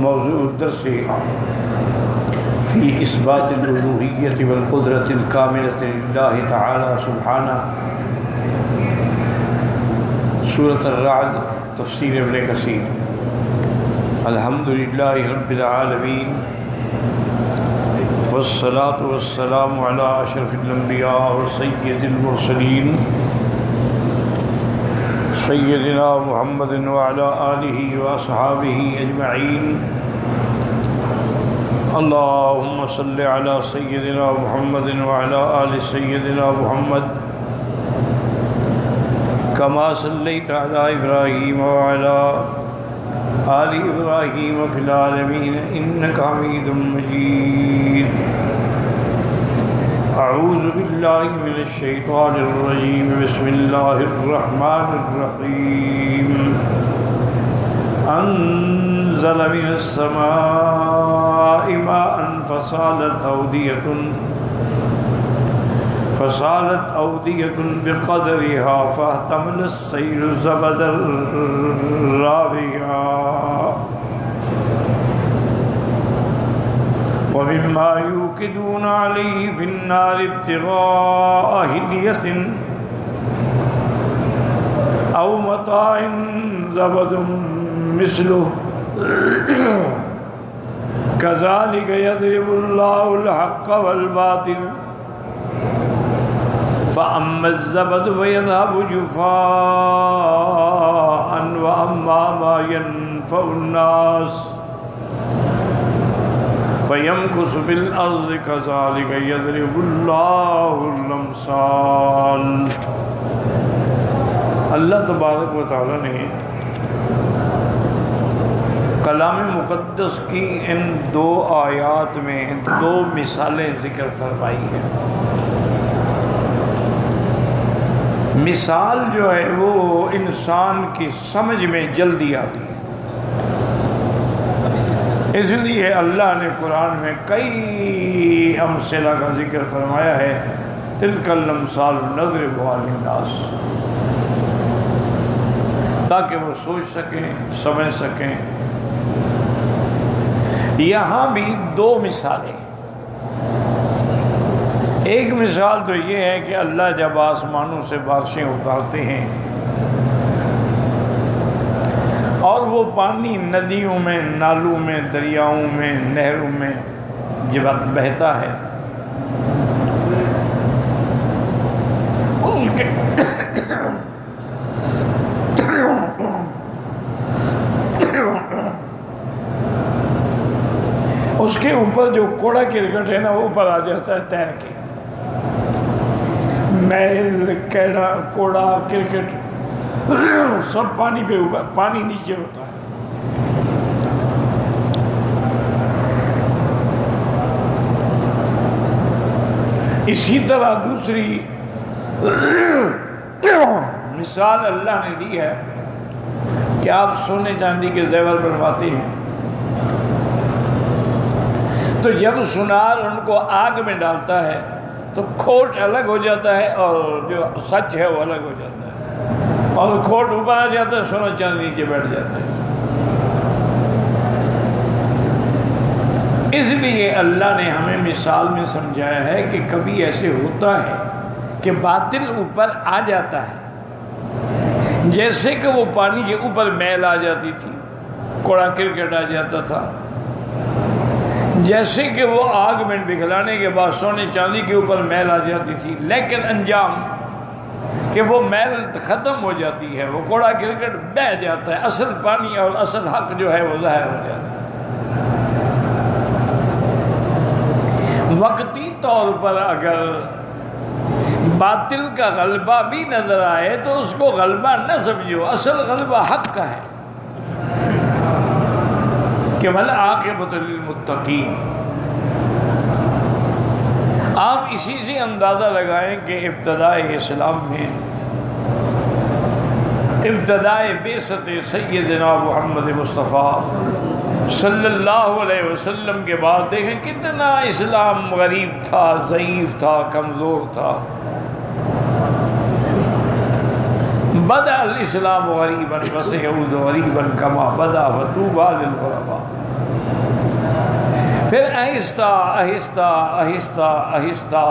موضوع الدرس في إثبات الألوهية والقدرة الكاملة لله تعالى سبحانه، سورة الرعد، تفسیر ابن کثیر۔ الحمد للہ رب العالمین والصلاة والسلام على اشرف الانبیاء وسید المرسلین سیدنا محمد وعلى آلہ واصحابہ اجمعین۔ اللہم صل علی سیدنا محمد وعلى آل سیدنا محمد كما صليت على إبراهيم وعلى آل إبراهيم في العالمين إنك حميد مجيد۔ أعوذ بالله من الشيطان الرجيم، بسم الله الرحمن الرحيم۔ أنزل من السماء ماء فصالت أودية بقدرها فاحتمل السيل زبدا رابيا ومما يوقدون عليه في النار ابتغاء حلية أو متاع زبد مثله كذلك يضرب الله الحق والباطل فأما الزبد فيذهب جفاء وأما ما ينفع الناس فيمكث في الأرض كذلك يضرب الله الأمثال۔ اللہ تبارک و تعالی نے کلام مقدس کی ان دو آیات میں دو مثالیں ذکر فرمائی ہیں۔ مثال جو ہے وہ انسان کی سمجھ میں جلدی آتی ہے، اس لیے اللہ نے قرآن میں کئی امثلہ کا ذکر فرمایا ہے، تلک الامثال نضربها للناس، تاکہ وہ سوچ سکیں، سمجھ سکیں۔ یہاں بھی دو مثالیں۔ ایک مثال تو یہ ہے کہ اللہ جب آسمانوں سے بارشیں اتارتے ہیں اور وہ پانی ندیوں میں، نالوں میں، دریاؤں میں، نہروں میں جب بہتا ہے، اس کے اوپر جو کوڑا کرکٹ ہے نا وہ اوپر آ جاتا ہے تیر کے، میل، کیڑا، کوڑا، کرکٹ سب پانی پہ اوپر، پانی نیچے ہوتا ہے۔ اسی طرح دوسری مثال اللہ نے دی ہے کہ آپ سونے چاندی کے زیور بنواتے ہیں تو جب سونار ان کو آگ میں ڈالتا ہے تو کھوٹ الگ ہو جاتا ہے اور جو سچ ہے وہ الگ ہو جاتا ہے، اور کھوٹ اوپر آ جاتا ہے، سونا چاندی نیچے بیٹھ جاتا ہے۔ اس لیے اللہ نے ہمیں مثال میں سمجھایا ہے کہ کبھی ایسے ہوتا ہے کہ باطل اوپر آ جاتا ہے، جیسے کہ وہ پانی کے اوپر میل آ جاتی تھی، کوڑا کرکٹ آ جاتا تھا، جیسے کہ وہ آگ میں پگھلانے کے بعد سونے چاندی کے اوپر میل آ جاتی تھی، لیکن انجام کہ وہ میل ختم ہو جاتی ہے، وہ کوڑا کرکٹ بہہ جاتا ہے، اصل پانی اور اصل حق جو ہے وہ ظاہر ہو جاتا ہے۔ وقتی طور پر اگر باطل کا غلبہ بھی نظر آئے تو اس کو غلبہ نہ سمجھو، اصل غلبہ حق کا ہے کہ والعاقبۃ للمتقین۔ آپ اسی سے اندازہ لگائیں کہ ابتدائے اسلام میں، ابتدائے بعثت سیدنا محمد مصطفیٰ صلی اللہ علیہ وسلم کے بعد دیکھیں کتنا اسلام غریب تھا، ضعیف تھا، کمزور تھا۔ بدأ الاسلام غریبا وسيعود غریبا کما بدأ فطوبى للغرباء۔ پھر آہستہ آہستہ آہستہ آہستہ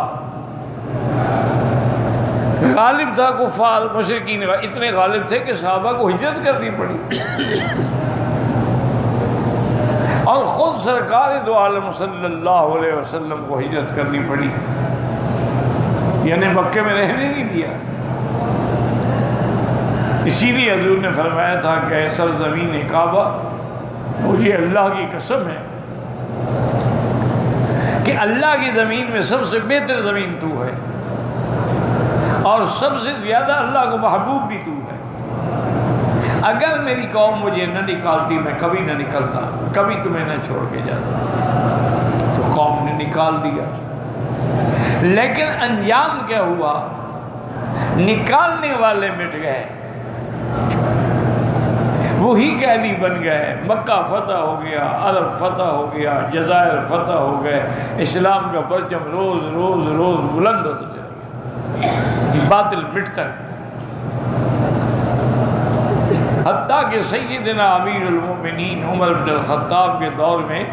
غالب تھا کفار مشرکین، اتنے غالب تھے کہ صحابہ کو ہجرت کرنی پڑی، اور خود سرکار دو عالم صلی اللہ علیہ وسلم کو ہجرت کرنی پڑی، یعنی مکے میں رہنے نہیں دیا۔ اسی لیے حضور نے فرمایا تھا کہ اے سرزمین کعبہ، مجھے اللہ کی قسم ہے کہ اللہ کی زمین میں سب سے بہتر زمین تو ہے، اور سب سے زیادہ اللہ کو محبوب بھی تو ہے۔ اگر میری قوم مجھے نہ نکالتی میں کبھی نہ نکلتا، کبھی تمہیں نہ چھوڑ کے جاتا۔ تو قوم نے نکال دیا، لیکن انجام کیا ہوا؟ نکالنے والے مٹ گئے، وہی قیدی بن گئے۔ مکہ فتح ہو گیا، عرب فتح ہو گیا، جزائر فتح ہو گئے، اسلام کا پرچم روز روز روز بلند ہوتا چلا گیا، باطل مٹتا گیا، حتیٰ کہ سیدنا امیر المومنین عمر بن الخطاب کے دور میں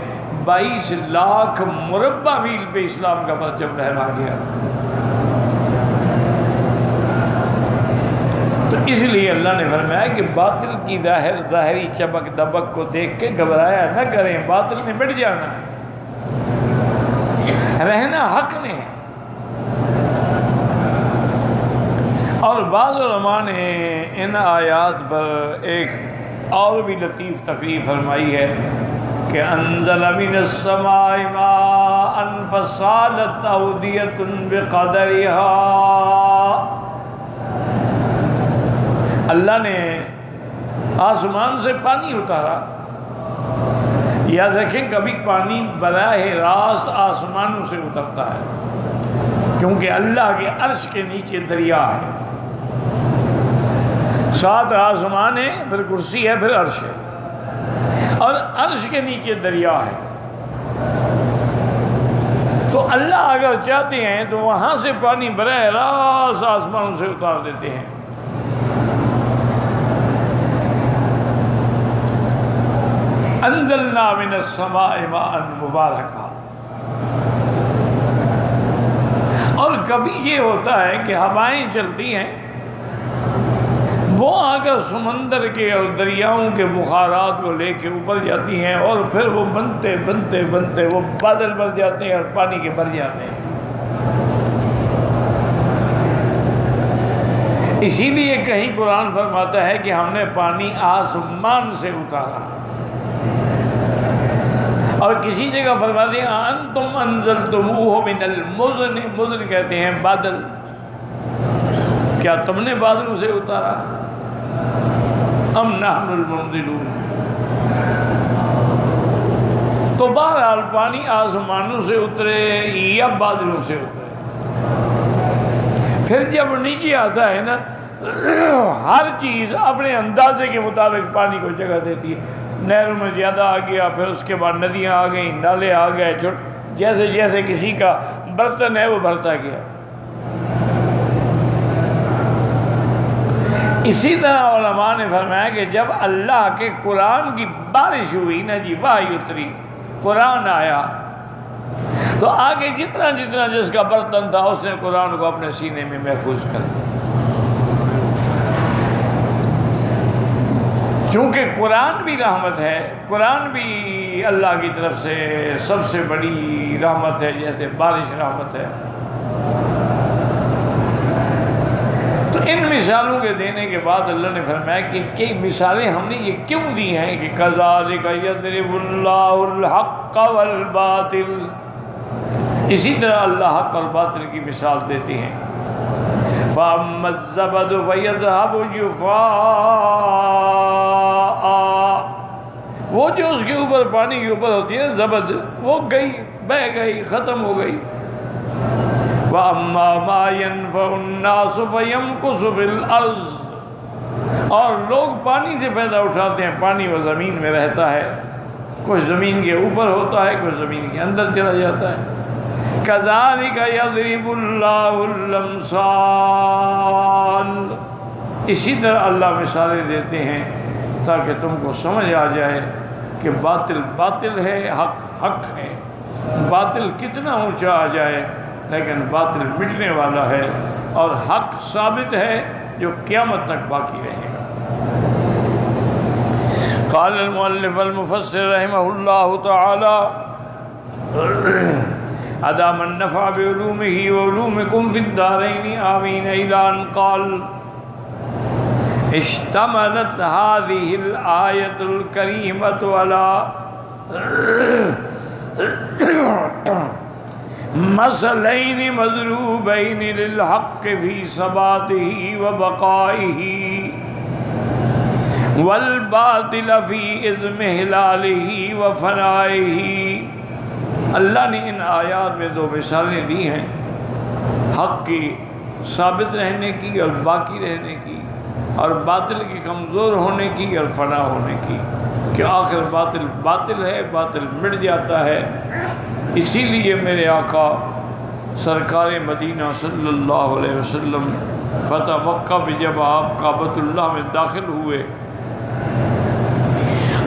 22 لاکھ مربع میل پہ اسلام کا پرچم لہرا گیا۔ تو اس لیے اللہ نے فرمایا کہ باطل کی ظاہری چمک دمک کو دیکھ کے گھبرایا نہ کریں، باطل نے مٹ جانا ہے، رہنا حق نے ہے۔ اور بعض علماء نے ان آیات پر ایک اور بھی لطیف تقریر فرمائی ہے کہ انزل من السماء ماء فسالت اودیۃ بقدرها، اللہ نے آسمان سے پانی اتارا۔ یاد رکھیں کبھی پانی براہ راست آسمانوں سے اترتا ہے، کیونکہ اللہ کے عرش کے نیچے دریا ہے، 7 آسمان ہے، پھر کرسی ہے، پھر عرش ہے، اور عرش کے نیچے دریا ہے۔ تو اللہ اگر چاہتے ہیں تو وہاں سے پانی براہ راست آسمانوں سے اتار دیتے ہیں۔ انزلنا من السماء ماء مبارکا۔ اور کبھی یہ ہوتا ہے کہ ہوائیں چلتی ہیں، وہ آ کر سمندر کے اور دریاؤں کے بخارات کو لے کے اوپر جاتی ہیں، اور پھر وہ بنتے بنتے بنتے وہ بادل بن جاتے ہیں اور پانی کے بھر جاتے ہیں۔ اسی لیے کہیں قرآن فرماتا ہے کہ ہم نے پانی آسمان سے اتارا، اور کسی جگہ فرما دیا انتم انزلتموہ من المزن، مزن کہتے ہیں بادل، کیا تم نے بادلوں سے اتارا؟ ام نحن المنزلون۔ تو بہرحال پانی آسمانوں سے اترے یا بادلوں سے اترے، پھر جب نیچے آتا ہے نا، ہر چیز اپنے اندازے کے مطابق پانی کو جگہ دیتی ہے۔ نہروں میں زیادہ آ گیا، پھر اس کے بعد ندیاں آ گئیں، نالے آ گئے، جیسے جیسے کسی کا برتن ہے وہ بھرتا گیا۔ اسی طرح علماء نے فرمایا کہ جب اللہ کے قرآن کی بارش ہوئی نا جی، وحی اتری، قرآن آیا، تو آگے جتنا جتنا جس کا برتن تھا اس نے قرآن کو اپنے سینے میں محفوظ کر دیا، چونکہ قرآن بھی رحمت ہے، قرآن بھی اللہ کی طرف سے سب سے بڑی رحمت ہے، جیسے بارش رحمت ہے۔ تو ان مثالوں کے دینے کے بعد اللہ نے فرمایا کہ کئی مثالیں ہم نے یہ کیوں دی ہیں کہ کذالک یضرب اللہ الحق والباطل، اسی طرح اللہ حق اور باطل کی مثال دیتے ہیں۔ فَأَمَّا الزَّبَدُ فَيَذْهَبُ جُفَاءً، وہ جو اس کے اوپر پانی کے اوپر ہوتی ہے زبد، وہ گئی، بہہ گئی، ختم ہو گئی۔ وَأَمَّا مَا يَنفَعُ النَّاسُ فَيَمْكُثُ فِي الْأَرْضِ، اور لوگ پانی سے فائدہ اٹھاتے ہیں، پانی وہ زمین میں رہتا ہے، کچھ زمین کے اوپر ہوتا ہے، کچھ زمین کے اندر چلا جاتا ہے۔ کذالک یضرب اللہ الامثال، اسی طرح اللہ مثالیں دیتے ہیں تاکہ تم کو سمجھ آ جائے کہ باطل باطل ہے، حق حق ہے. باطل کتنا اونچا آ جائے لیکن باطل مٹنے والا ہے، اور حق ثابت ہے جو قیامت تک باقی رہے گا. قال المؤلف المفسر رحمہ اللہ تعالی ادام النفع بعلومه وعلومكم في الدارين آمين إلى أن قال اشتملت هذه الآية الكريمة على مثلين مضروبين للحق في ثباته وبقائه والباطل في اضمحلاله وفنائه. اللہ نے ان آیات میں دو مثالیں دی ہیں، حق کی ثابت رہنے کی اور باقی رہنے کی، اور باطل کی کمزور ہونے کی اور فنا ہونے کی، کہ آخر باطل باطل ہے، باطل مٹ جاتا ہے. اسی لیے میرے آقا سرکار مدینہ صلی اللہ علیہ وسلم فتح مکہ میں جب آپ کعبۃ اللہ میں داخل ہوئے،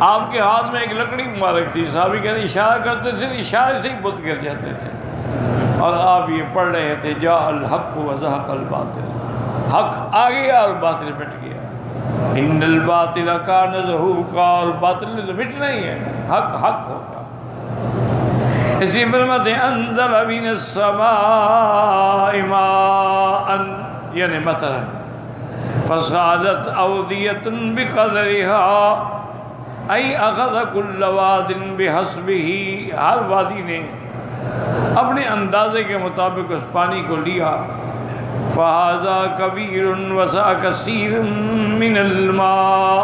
آپ کے ہاتھ میں ایک لکڑی مبارک تھی. صحابی کہتے اشارہ کرتے تھے، اشارے سے ہی بت گر جاتے تھے، اور آپ یہ پڑھ رہے تھے جاء الحق وزهق الباطل، حق آ گیا اور باطل مٹ گیا. ان الباطل کان زہوقا، اور باطل نے تو مٹنا ہی ہے، حق حق ہوگا. اسی فرماتے انزل من السماء ماء، یعنی مطرا فصادت اودیۃ بقدرها، ای اخذ کل واد بحسبہ، ہر وادی نے اپنے اندازے کے مطابق اس پانی کو لیا. فہذا کبیر وسع کثیر من الماء،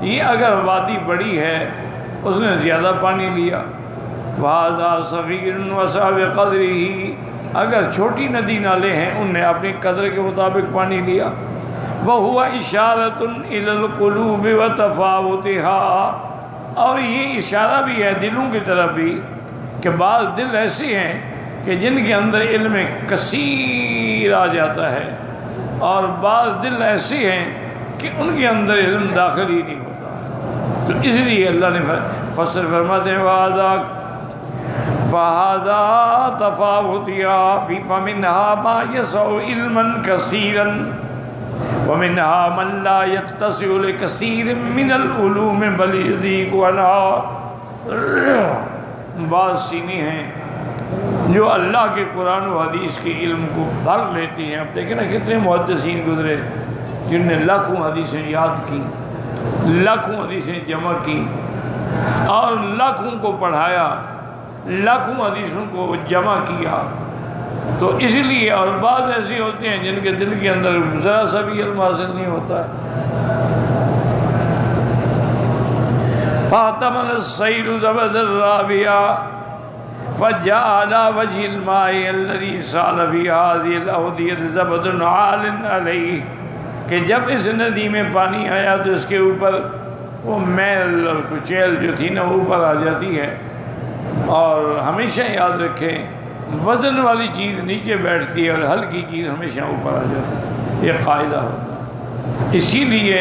یہ اگر وادی بڑی ہے اس نے زیادہ پانی لیا. وہذا صغیر وسع بقدرہ، اگر چھوٹی ندی نالے ہیں ان نے اپنی قدر کے مطابق پانی لیا. وَهُوَ إِشَارَةٌ إِلَى الْقُلُوبِ وَتَفَاوُتِهَا، اور یہ اشارہ بھی ہے دلوں کی طرف بھی، کہ بعض دل ایسے ہیں کہ جن کے اندر علم کثیر آ جاتا ہے، اور بعض دل ایسے ہیں کہ ان کے اندر علم داخل ہی نہیں ہوتا. تو اس لیے اللہ نے فسر فرماتے ہیں فَهَذَا تَفَاوُتِهَا فَمِنْهَا مَا يَسْعُ عِلْمًا كَثِيرًا وَمِنْهَا مَنْ لَا يَتَّسِعُ لِكَثِيرٍ مِنَ الْعُلُومِ بَلْ يَضِيقُ عَنْهَا. بعض سینے ہیں جو اللہ کے قرآن و حدیث کے علم کو بھر لیتے ہیں. اب دیکھیں نا کتنے محدثین گزرے جن نے لاکھوں حدیثیں یاد کی، لاکھوں حدیثیں جمع کی، اور لاکھوں کو پڑھایا، لاکھوں حدیثوں کو جمع کیا. تو اس لیے، اور بعض ایسے ہوتے ہیں جن کے دل کے اندر ذرا سا بھی علم حاصل نہیں ہوتا. فاحتمل السیل زبد الرابعہ فجاء على وجه الماء الذي سال في هذه الأودية زبد عال عليه، کہ جب اس ندی میں پانی آیا تو اس کے اوپر وہ میل اور کچیل جو تھی نا اوپر آ جاتی ہے. اور ہمیشہ یاد رکھیں وزن والی چیز نیچے بیٹھتی ہے اور ہلکی چیز ہمیشہ اوپر آ جاتی ہے، یہ قاعدہ ہوتا ہے. اسی لیے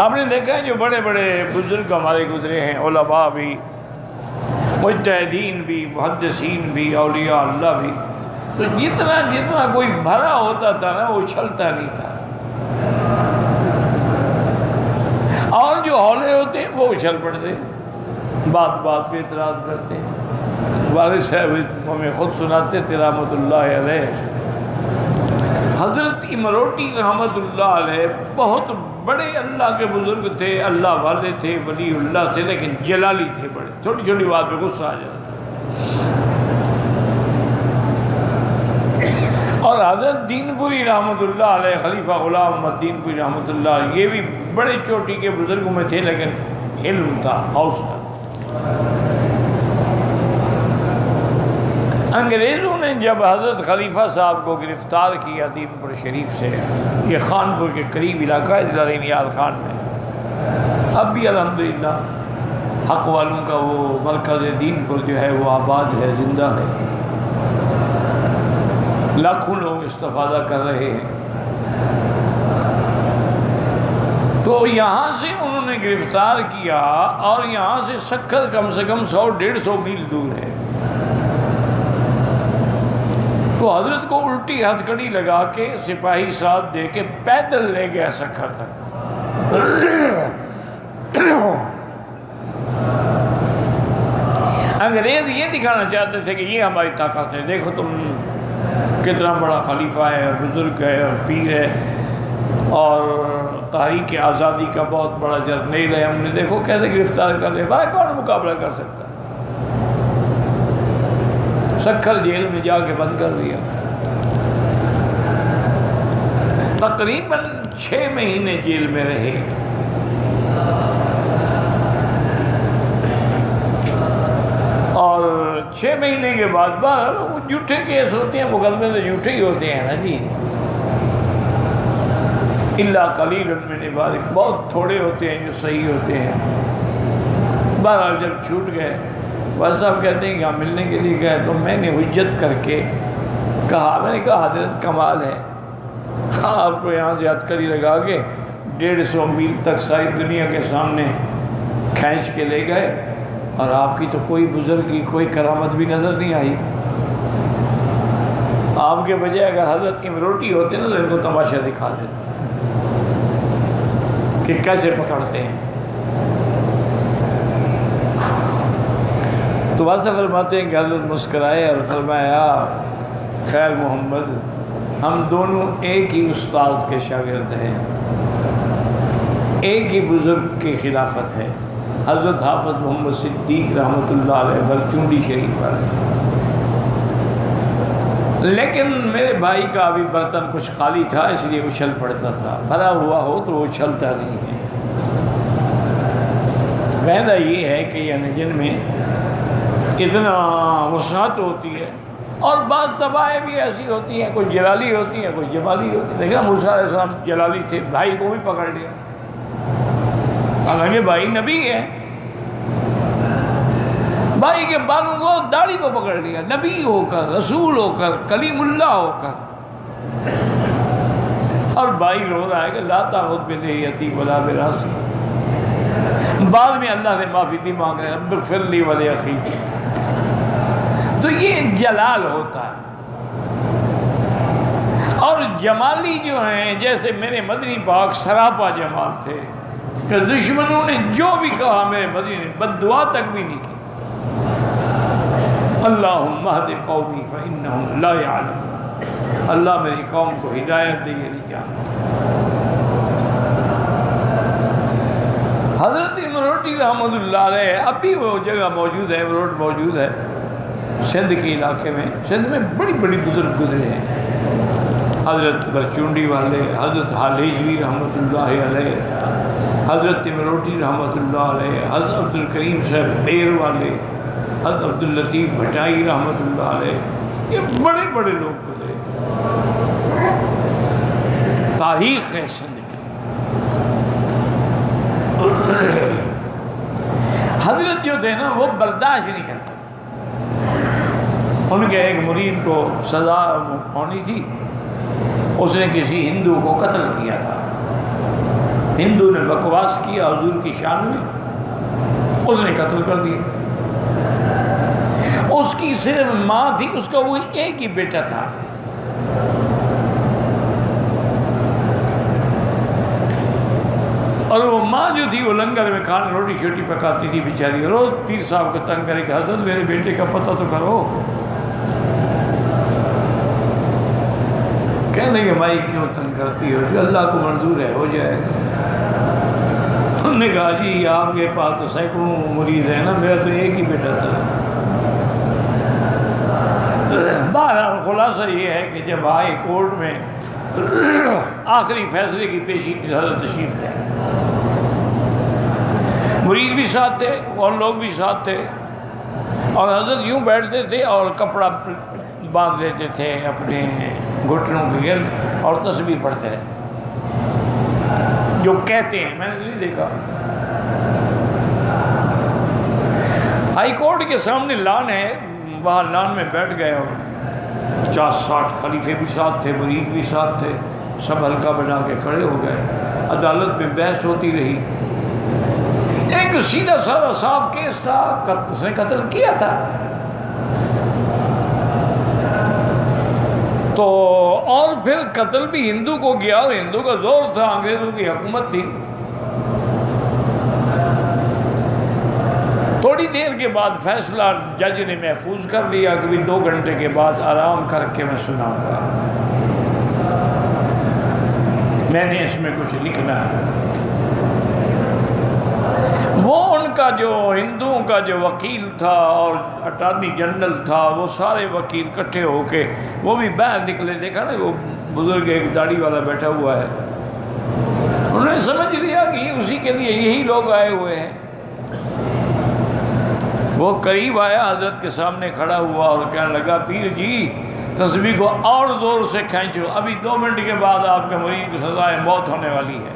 آپ نے دیکھا ہے جو بڑے بڑے بزرگ ہمارے گزرے ہیں، علماء بھی، مجتہدین بھی، محدثین بھی، اولیاء اللہ بھی، تو جتنا کوئی بھرا ہوتا تھا نا وہ اچھلتا نہیں تھا، اور جو ہولے ہوتے ہیں وہ اچھل پڑتے، بات بات پہ اعتراض کرتے ہیں. والد صاحب ہمیں خود سناتے تھے رحمۃ اللہ علیہ، حضرت امروٹی رحمۃ اللہ علیہ بہت بڑے اللہ کے بزرگ تھے، اللہ والے تھے، ولی اللہ تھے، لیکن جلالی تھے بڑے، چھوٹی چھوٹی بات پہ غصہ آ جاتا. اور حضرت دین پوری رحمۃ اللہ علیہ، خلیفہ غلام محمد دین پوری رحمۃ اللہ علیہ، یہ بھی بڑے چوٹی کے بزرگوں میں تھے، لیکن علم تھا، حوصلہ. انگریزوں نے جب حضرت خلیفہ صاحب کو گرفتار کیا دین پور شریف سے، یہ خانپور کے قریب علاقہ ہے ضلع نیال خان میں، اب بھی الحمدللہ حق والوں کا وہ مرکز دین پور جو ہے وہ آباد ہے، زندہ ہے، لاکھوں لوگ استفادہ کر رہے ہیں. تو یہاں سے انہوں نے گرفتار کیا اور یہاں سے سکھر کم سے کم 100-150 میل دور ہے. تو حضرت کو الٹی ہتھ کڑی لگا کے سپاہی ساتھ دے کے پیدل لے گیا سکھر تک. انگریز یہ دکھانا چاہتے تھے کہ یہ ہماری طاقت ہے، دیکھو تم کتنا بڑا خلیفہ ہے اور بزرگ ہے اور پیر ہے اور تحریک آزادی کا بہت بڑا جرنیل ہے، ہم نے دیکھو کیسے گرفتار کر لیا. بھائی کون مقابلہ کر سکتا؟ سکھر جیل میں جا کے بند کر دیا. تقریباً 6 مہینے جیل میں رہے. اور 6 مہینے کے بعد وہ جھوٹے کیس ہوتے ہیں، مقدمے تو جھوٹے ہی ہوتے ہیں نا جی. الا قلیل من عبادک، بہت تھوڑے ہوتے ہیں جو صحیح ہوتے ہیں. بہرحال جب چھوٹ گئے، وہاں صاحب کہتے ہیں کہ ہم ملنے کے لیے گئے تو میں نے حجت کر کے کہا، میں نے کہا حضرت کمال ہے، آپ کو یہاں سے ہتھ کڑی لگا کے 150 میل تک ساری دنیا کے سامنے کھینچ کے لے گئے اور آپ کی تو کوئی بزرگی کوئی کرامت بھی نظر نہیں آئی. آپ کے بجائے اگر حضرت امروٹی ہوتے نا تو ان کو تماشا دکھا دیتے کہ کیسے پکڑتے ہیں. تو واضح فرماتے ہیں کہ حضرت مسکرائے اور فرمایا خیر محمد، ہم دونوں ایک ہی استاد کے شاگرد ہیں، ایک ہی بزرگ کی خلافت ہے، حضرت حافظ محمد صدیق رحمۃ اللہ علیہ برچونڈی شریف والے. لیکن میرے بھائی کا ابھی برتن کچھ خالی تھا اس لیے اچھل پڑتا تھا، بھرا ہوا ہو تو وہ اچھلتا نہیں ہے. فائدہ یہ ہے کہ یعنی جن میں اتنا وسعت ہوتی ہے، اور بعض طبائع بھی ایسی ہوتی ہیں، کوئی جلالی ہوتی ہیں کوئی جمالی ہوتی ہے. دیکھا موسیٰ علیہ السلام جلالی تھے، بھائی کو بھی پکڑ لیا، حالانکہ بھائی نبی ہے، بھائی کے بالوں کو داڑھی کو پکڑ لیا، نبی ہو کر، رسول ہو کر، کلیم اللہ ہو کر. اور بھائی رو رہا ہے کہ لا تاخذ بلحیتی ولا براسی. بعد میں اللہ سے معافی بھی مانگ رہے ہیں، رب اغفر لی ولاخی. تو یہ جلال ہوتا ہے. اور جمالی جو ہیں، جیسے میرے مدنی پاک سراپا جمال تھے کہ دشمنوں نے جو بھی کہا میرے مدنی نے بد دعا تک بھی نہیں کی. اللہم اہد قومی فانہم لا یعلمون، اللہ میری قوم کو ہدایت دے، یہ نہیں جانتے. حضرت امروٹی رحمۃ اللہ علیہ، اب بھی وہ جگہ موجود ہے، روڈ موجود ہے سندھ کے علاقے میں. سندھ میں بڑی بڑی بزرگ گزرے ہیں، حضرت برچونڈی والے، حضرت حالیجوی رحمۃ اللہ علیہ، حضرت امروٹی رحمۃ اللہ علیہ، حضرت عبد الکریم صاحب بیر والے، حضرت عبداللطیف بھٹائی رحمۃ اللہ علیہ. یہ بڑے بڑے لوگ گزرے. تاریخ ہے سندھ کی. حضرت جو تھے نا وہ برداشت نہیں کرتے. ان کے ایک مرید کو سزا ہونی تھی، اس نے کسی ہندو کو قتل کیا تھا. ہندو نے بکواس کیا حضور کی شان میں، اس نے قتل کر دیا. اس کی صرف ماں تھی، اس کا وہ ایک ہی بیٹا تھا. اور وہ ماں جو تھی وہ لنگر میں کھانا روٹی شوٹی پکاتی تھی بیچاری. روز پیر صاحب کو تنگ کرے کہ حضرت میرے بیٹے کا پتہ تو کرو. کہنے کہ بھائی کیوں تنگ کرتی ہو، جو اللہ کو منظور ہے ہو جائے گا. انہوں نے کہا جی آپ کے پاس تو سینکڑوں مرید ہیں نا، میرا تو ایک ہی بیٹا تھا. بہرحال خلاصہ یہ ہے کہ جب ہائی کورٹ میں آخری فیصلے کی پیشی کی حضرت تشریف لے، مرید بھی ساتھ تھے اور لوگ بھی ساتھ تھے، اور حضرت یوں بیٹھتے تھے اور کپڑا باندھ لیتے تھے اپنے گھٹنوں کے گرد اور تسبیح پڑھتے رہے. جو کہتے ہیں، میں نے نہیں دیکھا. ہائی کورٹ کے سامنے لان ہے، وہاں لان میں بیٹھ گئے اور 50-60 خلیفے بھی ساتھ تھے، مرید بھی ساتھ تھے، سب حلقہ بنا کے کھڑے ہو گئے. عدالت میں بحث ہوتی رہی. ایک سیدھا سادہ صاف کیس تھا، اس نے قتل کیا تھا. تو اور پھر قتل بھی ہندو کو کیا، اور ہندو کا زور تھا، انگریزوں کی حکومت تھی. تھوڑی دیر کے بعد فیصلہ جج نے محفوظ کر لیا کہ 2 گھنٹے کے بعد آرام کر کے میں سناؤں گا، میں نے اس میں کچھ لکھنا ہے. وہ ان کا جو ہندوؤں کا جو وکیل تھا اور اٹارنی جنرل تھا، وہ سارے وکیل اکٹھے ہو کے وہ بھی باہر نکلے. دیکھا نا وہ بزرگ ایک داڑھی والا بیٹھا ہوا ہے، انہوں نے سمجھ لیا کہ یہ اسی کے لیے یہی لوگ آئے ہوئے ہیں. وہ قریب آیا، حضرت کے سامنے کھڑا ہوا اور کہنے لگا پیر جی تسبیح کو اور زور سے کھینچو، ابھی 2 منٹ کے بعد آپ کے مریض کو سزائے موت ہونے والی ہے،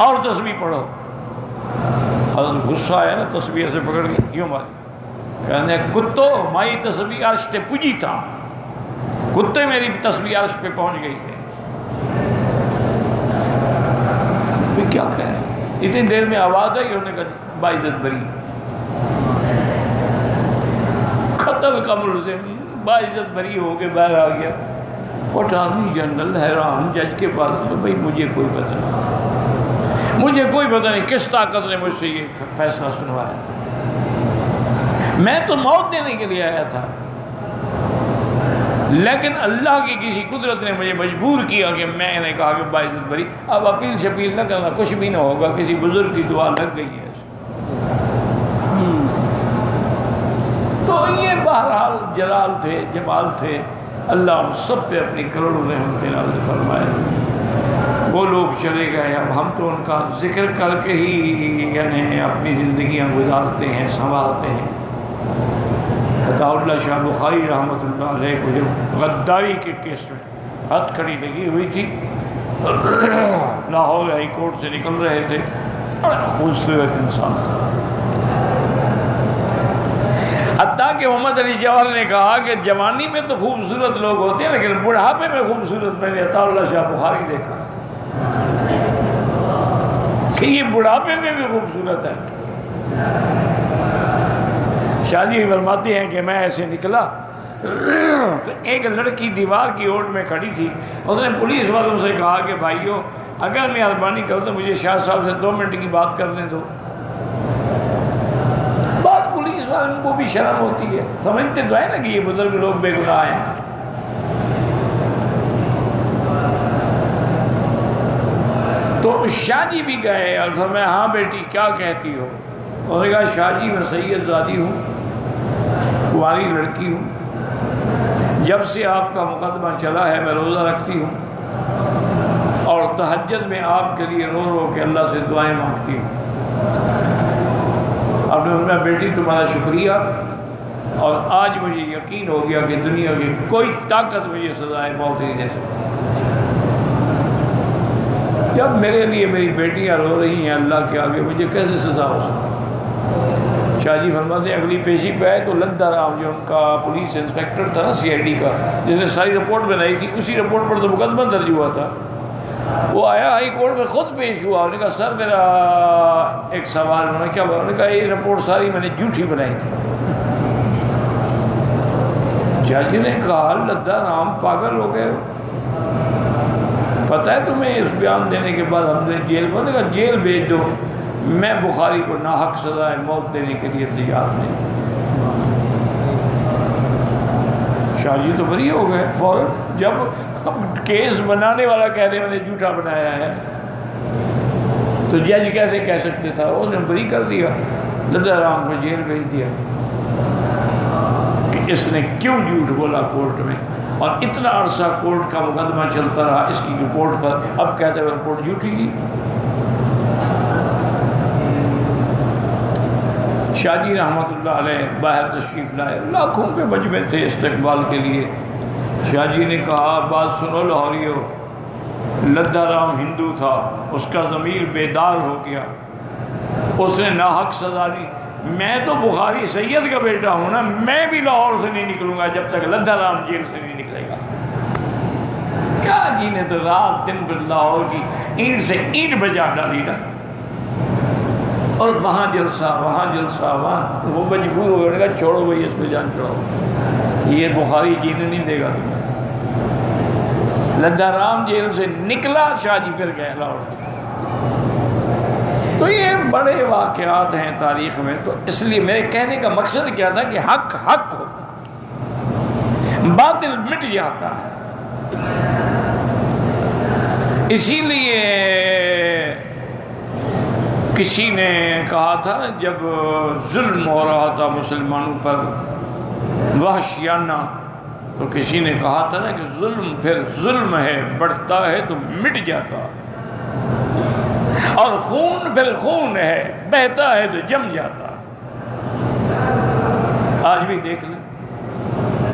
اور تسبیح پڑھو. حضرت غصہ آیا نا، تسبیح سے پکڑ کے کیوں ماری؟ کہنے کتو مائی تسبیح عرش تے پجی تھا، کتے میری تسبیح عرش پہ پہنچ گئی ہے. کیا کہیں، اتنی دیر میں آواز آئی، انہوں نے کہا باعزت بری. قتل کا ملزم باعزت بری ہو کے باہر آ گیا. اٹارنی جنرل حیران، جج کے پاس تو بھائی مجھے کوئی پتہ نہیں، مجھے کوئی پتہ نہیں کس طاقت نے مجھ سے یہ فیصلہ سنوایا، میں تو موت دینے کے لیے آیا تھا، لیکن اللہ کی کسی قدرت نے مجھے مجبور کیا کہ میں نے کہا کہ باعزت بری. اب اپیل شپیل نہ کرنا، کچھ بھی نہ ہوگا، کسی بزرگ کی دعا لگ گئی ہے. تو یہ بہرحال جلال تھے، جمال تھے، اللہ ہم سب پہ اپنی کروڑوں رحمتیں نازل فرمائے. وہ لوگ چلے گئے، اب ہم تو ان کا ذکر کر کے ہی یعنی اپنی زندگیاں گزارتے ہیں، سنوارتے ہیں. عطا اللہ شاہ بخاری رحمۃ اللہ علیہ کو جب غداری کے کیس میں ہتھ کڑی لگی ہوئی تھی، لاہور ہائی کورٹ سے نکل رہے تھے، بڑا خوبصورت انسان تھا. حتیٰ کہ محمد علی جوہر نے کہا کہ جوانی میں تو خوبصورت لوگ ہوتے ہیں، لیکن بڑھاپے میں خوبصورت میں نے عطا اللہ شاہ بخاری دیکھا کہ یہ بڑھاپے میں بھی خوبصورت ہے. شاہ جی فرماتے ہیں کہ میں ایسے نکلا تو ایک لڑکی دیوار کی اوٹ میں کھڑی تھی، اس نے پولیس والوں سے کہا کہ بھائیو اگر مہربانی کرو تو مجھے شاہ صاحب سے 2 منٹ کی بات کرنے دو. بات پولیس والوں کو بھی شرم ہوتی ہے، سمجھتے تو ہے نا کہ یہ بزرگ لوگ بے گناہ ہیں. تو شاہ جی بھی گئے اور فرمایا ہاں بیٹی کیا کہتی ہو؟ انہوں نے کہا شاہ جی میں سید زادی ہوں، کنواری لڑکی ہوں، جب سے آپ کا مقدمہ چلا ہے میں روزہ رکھتی ہوں اور تہجد میں آپ کے لیے رو رو کے اللہ سے دعائیں مانگتی ہوں. اب میں بیٹی تمہارا شکریہ، اور آج مجھے یقین ہو گیا کہ دنیا کی کوئی طاقت مجھے سزائے موت نہیں دے سکتی. جب میرے لیے میری بیٹیاں رو رہی ہیں اللہ کے آگے، مجھے کیسے سزا ہو سکتی؟ شاہ جی فرماتے ہیں اگلی پیشی پہ آئے تو لدھا رام جو ان کا پولیس انسپیکٹر تھا نا CID کا، جس نے ساری رپورٹ بنائی تھی، اسی رپورٹ پر تو مقدمہ درج ہوا تھا، وہ آیا ہائی کورٹ میں خود پیش ہوا. انہوں نے کہا سر میرا ایک سوال. انہوں نے کیا بولا؟ انہوں نے کہا یہ رپورٹ ساری میں نے جھوٹی بنائی تھی. جج نے کہا لدھا رام پاگل ہو گئے، پتہ ہے تمہیں اس بیان دینے کے بعد ہم نے جیل میں، کہا جیل بھیج دو، میں بخاری کو ناحق سزائے موت دینے کے لیے تیار نہیں. شاہ جی تو بری ہو گئے فوراً. جب کیس بنانے والا کہہ دے میں نے جھوٹا بنایا ہے تو جج کیسے کہہ سکتے تھا؟ اس نے بری کر دیا، لدھا رام کو جیل بھیج دیا کہ اس نے کیوں جھوٹ بولا کورٹ میں. اور اتنا عرصہ کورٹ کا مقدمہ چلتا رہا اس کی رپورٹ پر، اب کہتے ہیں رپورٹ جھوٹی تھی. شاہ جی رحمۃ اللہ علیہ باہر تشریف لائے، لاکھوں کے مجمع تھے استقبال کے لیے. شاہ جی نے کہا بات سنو لاہوریو، لدھا رام ہندو تھا، اس کا ضمیر بیدار ہو گیا، اس نے ناحق سزا دی. میں تو بخاری سید کا بیٹا ہوں نا، میں بھی لاہور سے نہیں نکلوں گا جب تک لدھا رام جیل سے نہیں نکلے گا. کیا جی نے تو رات دن پر لاہور کی اینٹ سے اینٹ بجا ڈالی نا، اور وہاں جلسہ وہاں جلسہ وہاں، وہ مجبور ہو گئے کہ چھوڑو بھائی اس کو جان چھوڑو، یہ بخاری جینے نہیں دے گا تمہیں۔ لدھارام جیل سے نکلا، شاہ جی پھر گئے لاہور سے۔ تو یہ بڑے واقعات ہیں تاریخ میں، تو اس لیے میرے کہنے کا مقصد کیا تھا کہ حق حق ہوتا ہے، باطل مٹ جاتا ہے۔ اسی لیے کسی نے کہا تھا جب ظلم ہو رہا تھا مسلمانوں پر وحشیانہ، تو کسی نے کہا تھا نا کہ ظلم پھر ظلم ہے، بڑھتا ہے تو مٹ جاتا ہے، اور خون پھر خون ہے، بہتا ہے تو جم جاتا ہے۔ آج بھی دیکھ لیں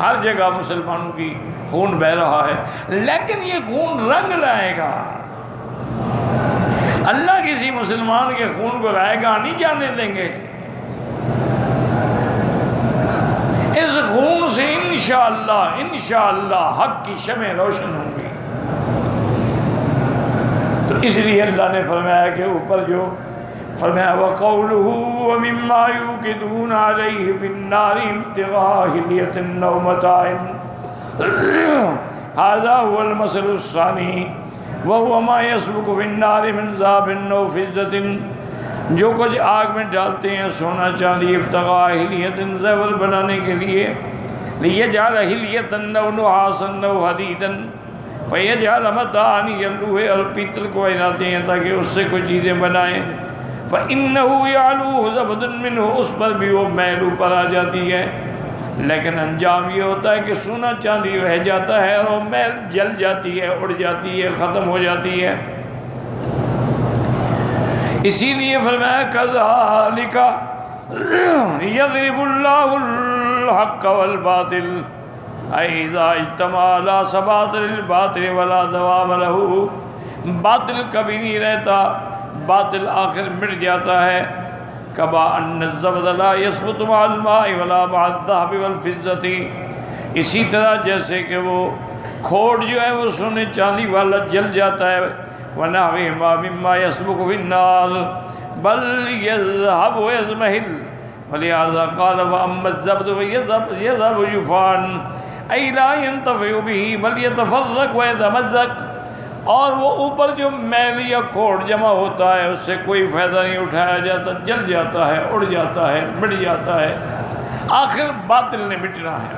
ہر جگہ مسلمانوں کی خون بہ رہا ہے، لیکن یہ خون رنگ لائے گا۔ اللہ کسی مسلمان کے خون کو رائے گا نہیں جانے دیں گے۔ اس خون سے انشاءاللہ حق کی شمع روشن ہوں گی۔ تو اس لیے اللہ نے فرمایا کہ اوپر جو فرمایا وَقَوْلُهُ وَمِمَّا يُوقِدُونَ عَلَيْهِ فِي النَّارِ ابْتِغَاءَ حِلْيَةٍ أَوْ مَتَاعٍ هذا هو المثل الثاني وَهُوَ مَا يَسْبُقُ فِي النَّارِ مِنْ ذَهَبٍ أَوْ فِضَّةٍ، جو کچھ آگ میں ڈالتے ہیں سونا چاندی، ابتغاء حلیۃ زیور بنانے کے لیے، لیجعل حلیۃ أَوْ نُحَاسًا أَوْ حَدِیدًا فَيَجْعَلَ مَتَاعًا، یہ لوہے اور پیتل کو بناتے ہیں تاکہ اس سے کچھ چیزیں بنائیں، فَإِنَّهُ يَعْلُوهُ زَبْدٌ مِّنْهُ، اس پر بھی وہ میل اوپر آ جاتی ہے، لیکن انجام یہ ہوتا ہے کہ سونا چاندی رہ جاتا ہے اور میل جل جاتی ہے، اڑ جاتی ہے، ختم ہو جاتی ہے۔ اسی لیے فرمایا کذالک یضرب اللہ الحق والباطل اذا اجتمع لا ثبات للباطل ولا دوام له، باطل کبھی نہیں رہتا، باطل آخر مٹ جاتا ہے۔ کما ان الزبد لا يثبت مع الماء ولا مع الذهب والفضة، اسی طرح جیسے کہ وہ کھوڑ جو ہے وہ سونے چاندی والا جل جاتا ہے، وَنَحْوِهِمَا مِمَّا يَسْبُقُ فِي النَّارِ بَلْ يَذْهَبُ وَيَزْمَحِلُ، ولهذا قال وَأَمَّا الزَّبْدُ فَيَذْهَبُ جُفَاءً أي لا ينتفع به بل يتفرق ويتمزق، اور وہ اوپر جو میل یا کھوڑ جمع ہوتا ہے اس سے کوئی فائدہ نہیں اٹھایا جاتا، جل جاتا ہے، اڑ جاتا ہے، مٹ جاتا ہے، آخر باطل نے مٹنا ہے۔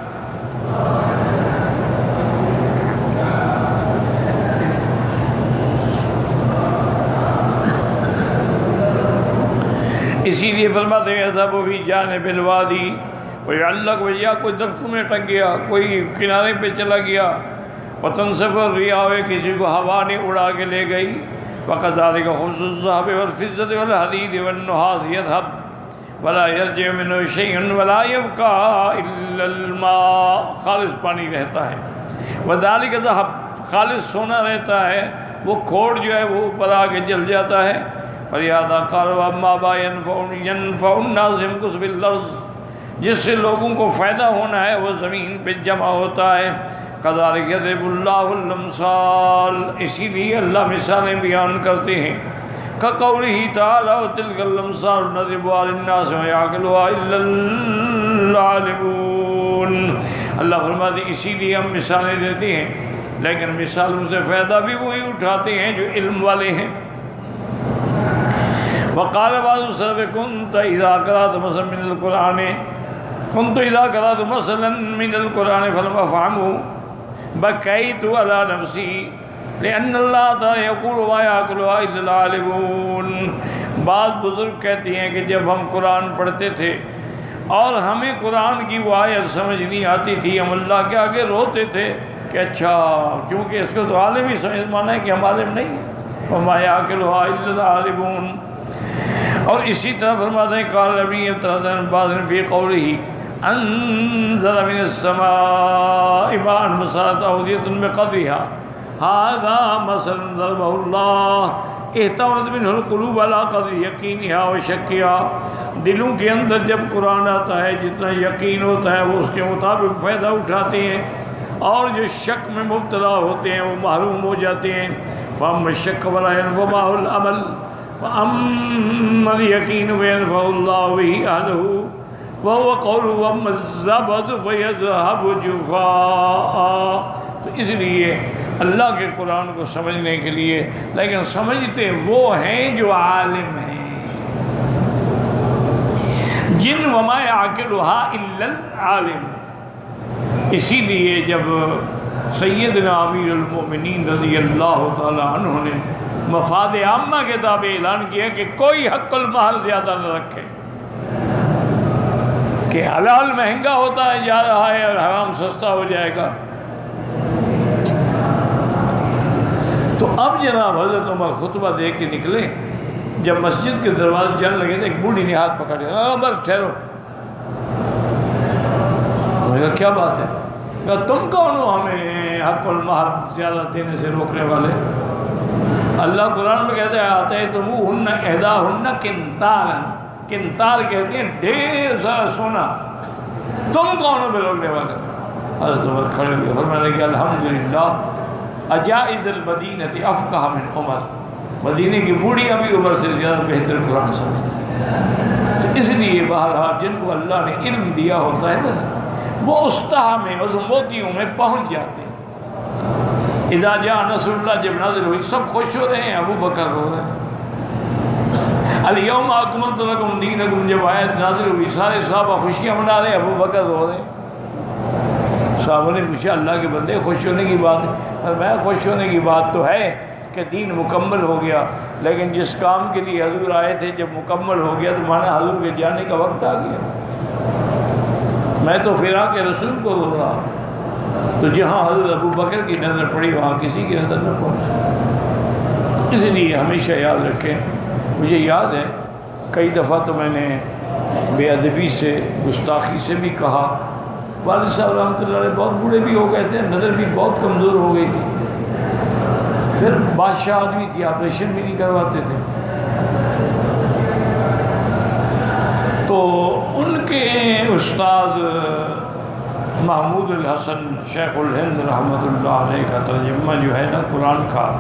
اسی لیے فرماتے ہیں اذهب في جانب الوادی ويعلق، یا کوئی درخت میں اٹک گیا، کوئی کنارے پہ چلا گیا، وتنصف الرياح، کسی کو ہوا نے اڑا کے لے گئی، وكذلك خبز الذهب والفضة والحديد والنحاس يذهب ولا يرجع منه شيء ولا يبقى الا الماء، خالص پانی رہتا ہے، وذلك ذهب، خالص سونا رہتا ہے، وہ کھوڑ جو ہے وہ اوپر آ کے جل جاتا ہے۔ فلہذا قال واما ما ينفع الناس يمكث في الارض، جس سے لوگوں کو فائدہ ہونا ہے وہ زمین پہ جمع ہوتا ہے۔ كذلك يضرب الله الامثال، اسی لیے اللہ مثالیں بیان کرتے ہیں، كقوله تعالى وتلك الامثال نضربها للناس وما يعقلها الا العالمون، اللہ فرماتے ہیں اسی لیے ہم مثالیں دیتے ہیں، لیکن مثالوں سے فائدہ بھی وہی اٹھاتے ہیں جو علم والے ہیں۔ وقال بعض السلف كنت اذا قرأت مثلا من القرآن من القرآن فلم افهمه بكيت على نفسي لأن الله تعالى يقول ما يعقلها الا العالمون، بعض بزرگ کہتے ہیں کہ جب ہم قرآن پڑھتے تھے اور ہمیں قرآن کی وہ آیت سمجھ نہیں آتی تھی، ہم اللہ کے آگے روتے تھے کہ اچھا، کیونکہ اس کو تو عالم ہی سمجھ مانا ہے کہ ہم عالم نہیں ہیں، وما يعقلها الا العالمون۔ اور اسی طرح فرماتے ہیں قال نبی بعض فی قوله انزل من السماء ماء فصارت اودية بقدرها هذا مثل ضربه الله احتملت منه القلوب على قدر یقینها وشکها، دلوں کے اندر جب قرآن آتا ہے جتنا یقین ہوتا ہے وہ اس کے مطابق فائدہ اٹھاتے ہیں، اور جو شک میں مبتلا ہوتے ہیں وہ محروم ہو جاتے ہیں. فَأَمَّا الشَّكُّ فَلَا يَنفَعُهُ الْعَمَلُ وَأَمَّا الْيَقِينُ فَيَنفَعُ اللَّهُ بِهِ أَهْلَهُ وَهُوَ قَوْلُهُ وَأَمَّا الزَّبَدُ فَيَذْهَبُ جُفَاءً. تو اس لیے اللہ کے قرآن کو سمجھنے کے لیے، لیکن سمجھتے وہ ہیں جو عالم ہیں. جن وما يعقلها الا العالم. اسی لیے جب سیدنا امیر المؤمنین رضی اللہ تعالی عنہ نے مفاد عامہ کے تابع اعلان کیا کہ کوئی حق المحل زیادہ نہ رکھے، کہ حلال مہنگا ہوتا ہے جا رہا ہے اور حرام سستا ہو جائے گا. تو اب جناب حضرت عمر خطبہ دے کے نکلے. جب مسجد کے دروازے جانے لگے تو ایک بوڑھی نے ہاتھ پکڑ لیا. عمر ٹھہرو. انہوں نے کہا کیا بات ہے؟ کہا تم کون ہو ہمیں حق المحل زیادہ دینے سے روکنے والے؟ اللہ قرآن میں کہتے ہیں آتیتموہن احداہن قنطارا. قنطار کہتے ہیں ڈھیر سارا سونا. تم کون ہو میں روکنے والے؟ حضرت عمر کھڑے ہوئے فرمانے کہ الحمدللہ اجائز المدینہ افقہ من عمر. مدینے کی بوڑھیاں بھی عمر سے زیادہ بہتر قرآن سمجھتے. تو اس لیے بہرحال جن کو اللہ نے علم دیا ہوتا ہے نا، وہ اس تہا میں، اس موتیوں میں پہنچ جاتے ہیں. اذا جاء نصر اللہ جب نازل ہوئی سب خوش ہو رہے ہیں، ابو بکر رو رہے ہیں. الیوم اکملت لکم دینکم جب آیت نازل ہوئی سارے صحابہ خوشیاں منا رہے ہیں، ابو بکر رو رہے ہیں. صحابہ نے پوچھا اللہ کے بندے خوش ہونے کی بات ہے؟ فرمایا خوش ہونے کی بات تو ہے کہ دین مکمل ہو گیا، لیکن جس کام کے لیے حضور آئے تھے جب مکمل ہو گیا تو مانا حضور کے جانے کا وقت آ گیا. میں تو فراق رسول کو رو رہا. تو جہاں حضرت ابو بکر کی نظر پڑی وہاں کسی کی نظر نہ پہنچی. اس لیے ہمیشہ یاد رکھیں. مجھے یاد ہے کئی دفعہ تو میں نے بے ادبی سے، گستاخی سے بھی کہا. والد صاحب رحمۃ اللہ علیہ بہت بوڑھے بھی ہو گئے تھے، نظر بھی بہت کمزور ہو گئی تھی. پھر بادشاہ آدمی تھی، آپریشن بھی نہیں کرواتے تھے. تو ان کے استاد محمود الحسن شیخ الہند رحمۃ اللہ علیہ کا ترجمہ جو ہے نا قرآن کا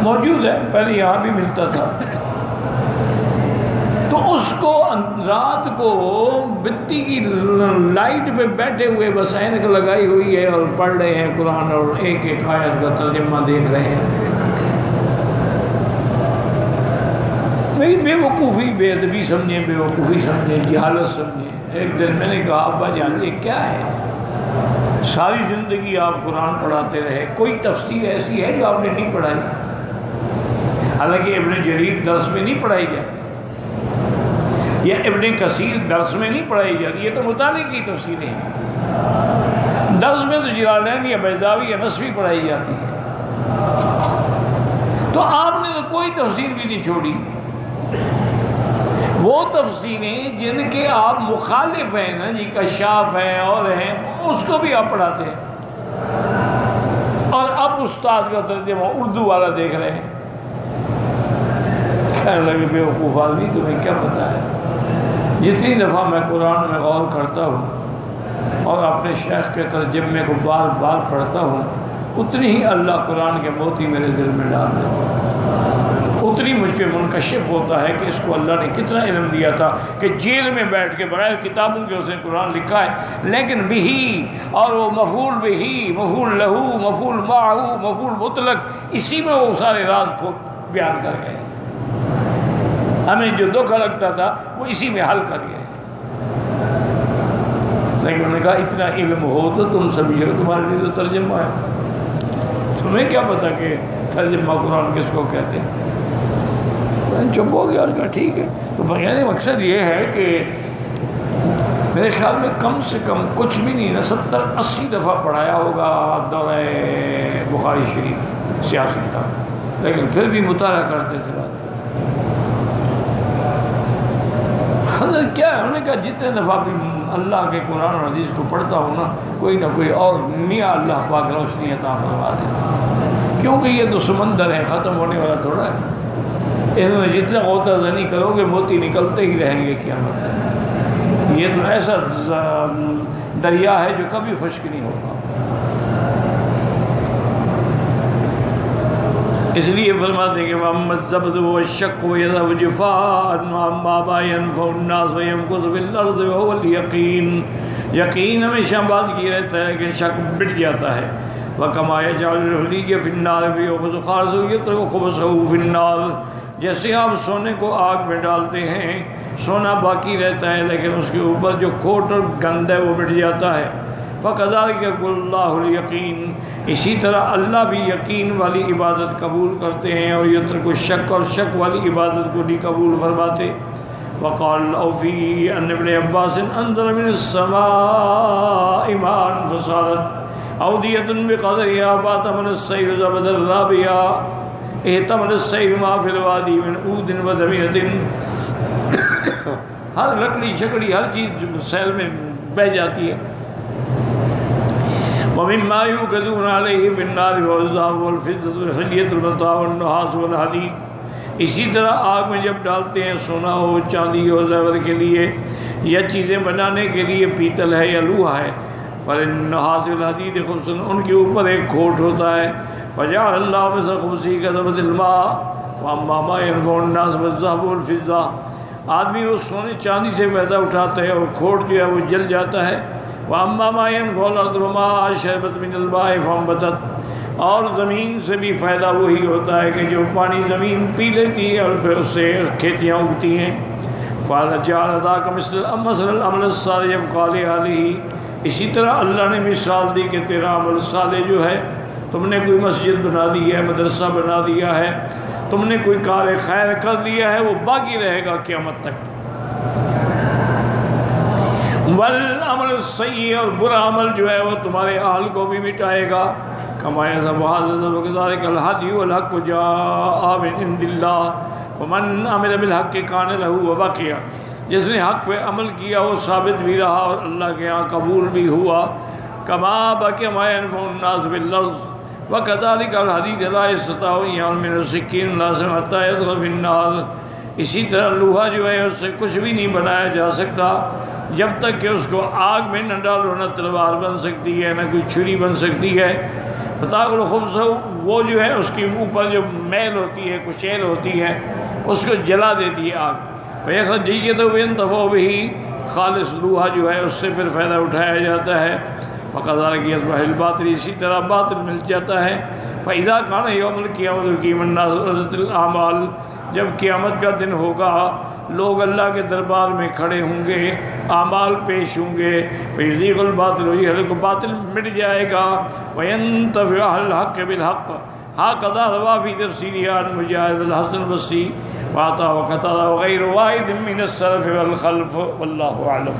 موجود ہے، پہلے یہاں بھی ملتا تھا. تو اس کو رات کو بتی کی لائٹ پہ بیٹھے ہوئے بس اینک لگائی ہوئی ہے اور پڑھ رہے ہیں قرآن اور ایک ایک آیت کا ترجمہ دیکھ رہے ہیں. میری بے وقوفی، بے ادبی سمجھیں، بے وقوفی سمجھیں، جہالت سمجھیں. ایک دن میں نے کہا ابا جان یہ کیا ہے؟ ساری زندگی آپ قرآن پڑھاتے رہے، کوئی تفسیر ایسی ہے جو آپ نے نہیں پڑھائی؟ حالانکہ ابن جریر درس میں نہیں پڑھائی جاتی، یا ابن کثیر درس میں نہیں پڑھائی جاتی. یہ تو مطالعے کی تفسیریں ہیں. درس میں تو جلالین یا بیضاوی یا نصفی پڑھائی جاتی ہے. تو آپ نے تو کوئی تفسیر بھی نہیں چھوڑی. وہ تفسیریں جن کے آپ مخالف ہیں نا جی، کشاف ہیں اور ہیں، اس کو بھی آپ پڑھاتے ہیں. اور اب استاد کا ترجمہ اردو والا دیکھ رہے ہیں. کہنے لگے بے وقوف آدمی تمہیں کیا پتہ ہے؟ جتنی دفعہ میں قرآن میں غور کرتا ہوں اور اپنے شیخ کے ترجمے کو بار بار پڑھتا ہوں، اتنی ہی اللہ قرآن کے موتی میرے دل میں ڈال دیتا ہے. اتنی مجھ پہ منکشف ہوتا ہے کہ اس کو اللہ نے کتنا علم دیا تھا کہ جیل میں بیٹھ کے بغیر کتابوں کے اس نے قرآن لکھا ہے. لیکن بہی اور وہ مفعول بہی، مفعول لہو، مفعول معہو، مفعول مطلق، اسی میں وہ سارے راز کو بیان کر گئے. ہمیں جو دکھ لگتا تھا وہ اسی میں حل کر گئے. لیکن انہوں نے کہا اتنا علم ہو تو تم سمجھو، تمہارے لیے تو ترجمہ ہے، تمہیں کیا پتا کہ ترجمہ قرآن کس کو کہتے ہیں. چپ ہو گیا اور کہا ٹھیک ہے. تو یعنی مقصد یہ ہے کہ میرے خیال میں کم سے کم کچھ بھی نہیں نا 70-80 دفعہ پڑھایا ہوگا دورہ بخاری شریف سیاسی تھا، لیکن پھر بھی مطالعہ کرتے تھے. حضرت کیا ہے؟ انہوں نے کہا جتنے دفعہ بھی اللہ کے قرآن اور حدیث کو پڑھتا ہوں نا، کوئی نہ کوئی اور میاں اللہ پاک روشنی عطا فرما دیتا، کیونکہ یہ تو سمندر ہے، ختم ہونے والا تھوڑا ہے. انہوں نے جتنا غوطہ زنی کرو گے موتی نکلتے ہی رہیں گے قیامت تک. یہ تو ایسا دریا ہے جو کبھی خشک نہیں ہوگا۔ اس لیے فرماتے ہیں کہ محمد زبد و شک و یذهب جفاء واما ما ينفع الناس ويمكث في الارض وهو اليقين، یقین ہمیشہ بات کی رہتا ہے کہ شک مٹ جاتا ہے۔ وَكَمَا يَجْعَلُ الْحُلِيَّ فِي النَّارِ فَيُؤْخَذُ خَالِصُهُ يَتْرُكُ خُبُثَهُ فِي النَّارِ، جیسے آپ سونے کو آگ میں ڈالتے ہیں، سونا باقی رہتا ہے لیکن اس کے اوپر جو کھوٹ اور گند ہے وہ مٹ جاتا ہے۔ فَكَذَلِكَ يَقُولُ اللَّهُ الْيَقِينَ، اسی طرح اللہ بھی یقین والی عبادت قبول کرتے ہیں اور یترک الشک، اور شک والی عبادت کو نہیں قبول فرماتے۔ وقال الأوفي عن ابن عباس أنزل من السماء ماء فصارت أودية بقدرها فاحتمل السيل زبدا رابيا احتمل السيل ما في الوادي من عود ودمية، ہر لکڑی شکڑی ہر چیز سیل میں بہ جاتی ہے۔ ومما يوقدون عليه في النار والذهب والفضة والحلية المتاع والنحاس والحديد، اسی طرح آگ میں جب ڈالتے ہیں سونا ہو، چاندی ہو، زیور کے لیے یا چیزیں بنانے کے لیے پیتل ہے یا لوہا ہے، فَلِلنُّحَاسِ الْحَدِيدِ خُبْثٌ، ان کے اوپر ایک کھوٹ ہوتا ہے۔ فَجَعَلَ اللَّهُ مِثْلَ خُبْثِهِ كَزَبَدِ الْمَاءِ وَأَمَّا مَا يَنفَعُ النَّاسَ فَالذَّهَبُ وَالْفِضَّةُ، آدمی وہ سونے چاندی سے فائدہ اٹھاتا ہے اور کھوٹ جو ہے وہ جل جاتا ہے۔ وَأَمَّا مَا يَنفَعُ الْأَرْضَ وَمَا شَرِبَتْ مِنَ الْمَاءِ فَأَنبَتَتْ، اور زمین سے بھی فائدہ وہی ہوتا ہے کہ جو پانی زمین پی لیتی ہے اور پھر اس سے کھیتیاں اگتی ہیں۔ فَجَعَلَ ذَاكَ مَثَلَ الْعَمَلِ الصَّالِحِ يَبْقَىٰ لِأَهْلِهِ، اسی طرح اللہ نے مثال دی کہ تیرا عمل صالح جو ہے، تم نے کوئی مسجد بنا دی ہے، مدرسہ بنا دیا ہے، تم نے کوئی کار خیر کر دیا ہے، وہ باقی رہے گا قیامت تک۔ والعمل السیئ، اور برا عمل جو ہے وہ تمہارے اہل کو بھی مٹائے گا۔ كما يذهب هذا وكذلك الهدي والحق جاء من عند الله فمن عمل بالحق كان له وبقي، جس نے حق پہ عمل کیا وہ ثابت بھی رہا اور اللہ کے ہاں قبول بھی ہوا۔ كما بقي ما ينفع الناس بالارض وكذلك الحديد لا يستطيع ان يعمل من السكين لازم حتى يدخل في النار، اسی طرح لوہا جو ہے اس سے کچھ بھی نہیں بنایا جا سکتا جب تک کہ اس کو آگ میں نہ ڈالو، نہ تلوار بن سکتی ہے، نہ کوئی چھری بن سکتی ہے۔ فتاق الخبز، وہ جو ہے اس کے اوپر جو میل ہوتی ہے، کچیل ہوتی ہے، اس کو جلا دیتی ہے آگ۔ ویسا جیے تو ينتفع به، خالص لوہا جو ہے اس سے پھر فائدہ اٹھایا جاتا ہے۔ فَقَذَلِكَ يَصْبَحُ الْبَاطِلُ، اسی طرح باطل مل جاتا ہے۔ فَإِذَا كَانَ يَوْمُ الْقِيَامَةِ قِيمَ النَّاسُ وَعُرِضَتِ الْأَعْمَالُ، جب قیامت کا دن ہوگا لوگ اللہ کے دربار میں کھڑے ہوں گے، اعمال پیش ہوں گے، فَيُزِيغُ الْبَاطِلُ وَيُحْرِقُ، باطل مٹ جائے گا، وَيَنْتَفِعُ أَهْلُ الْحَقِّ بِالْحَقِّ، هكذا روى في تفسيره عن مجاهد الحسن البصري وعطاء وقتادة وغير واحد من السلف والخلف، والله أعلم۔